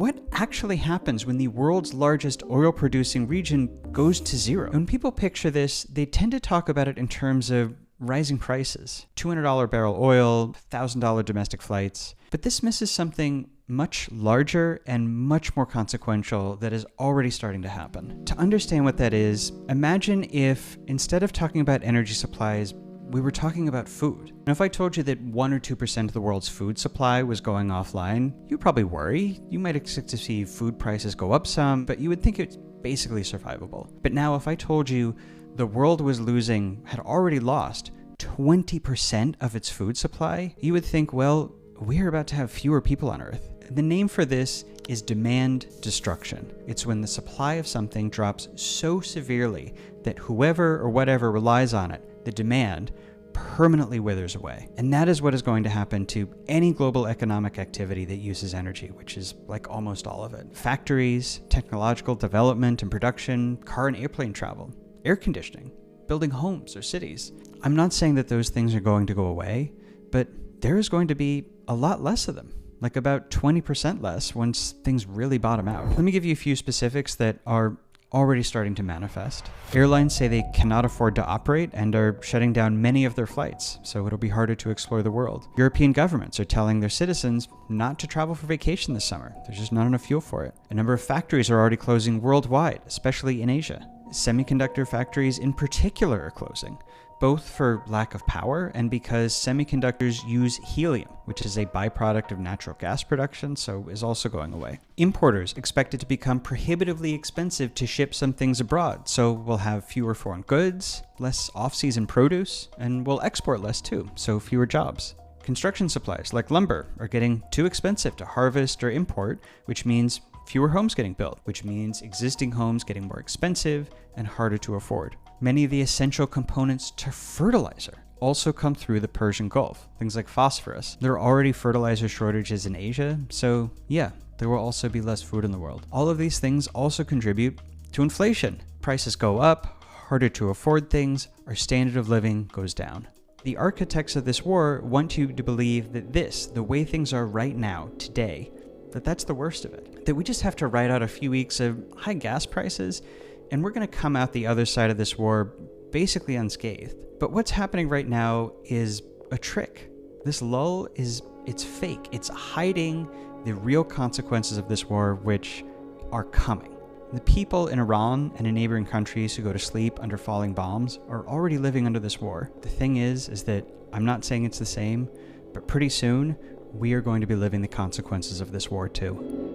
what actually happens when the world's largest oil-producing region goes to zero? When people picture this, they tend to talk about it in terms of rising prices. $200 barrel oil, $1,000 domestic flights. But this misses something much larger and much more consequential that is already starting to happen. To understand what that is, imagine if instead of talking about energy supplies, we were talking about food. Now, if I told you that 1 or 2% of the world's food supply was going offline, you'd probably worry. You might expect to see food prices go up some, but you would think it's basically survivable. But now if I told you the world had already lost 20% of its food supply, you would think, well, we're about to have fewer people on Earth. The name for this is demand destruction. It's when the supply of something drops so severely that whoever or whatever relies on it, the demand, permanently withers away. And that is what is going to happen to any global economic activity that uses energy, which is like almost all of it. Factories, technological development and production, car and airplane travel, air conditioning, building homes or cities. I'm not saying that those things are going to go away, but there is going to be a lot less of them, like about 20% less once things really bottom out. Let me give you a few specifics that are already starting to manifest. Airlines say they cannot afford to operate and are shutting down many of their flights, so it'll be harder to explore the world. European governments are telling their citizens not to travel for vacation this summer. There's just not enough fuel for it. A number of factories are already closing worldwide, especially in Asia. Semiconductor factories in particular are closing, both for lack of power and because semiconductors use helium, which is a byproduct of natural gas production, so is also going away. Importers expect it to become prohibitively expensive to ship some things abroad, so we'll have fewer foreign goods, less off-season produce, and we'll export less too, so fewer jobs. Construction supplies like lumber are getting too expensive to harvest or import, which means fewer homes getting built, which means existing homes getting more expensive and harder to afford. Many of the essential components to fertilizer also come through the Persian Gulf, things like phosphorus. There are already fertilizer shortages in Asia, so yeah, there will also be less food in the world. All of these things also contribute to inflation. Prices go up, harder to afford things, our standard of living goes down. The architects of this war want you to believe that the way things are right now, today, that's the worst of it. That we just have to ride out a few weeks of high gas prices, and we're going to come out the other side of this war basically unscathed. But what's happening right now is a trick. This lull it's fake. It's hiding the real consequences of this war, which are coming. The people in Iran and in neighboring countries who go to sleep under falling bombs are already living under this war. The thing is that I'm not saying it's the same, but pretty soon we are going to be living the consequences of this war too.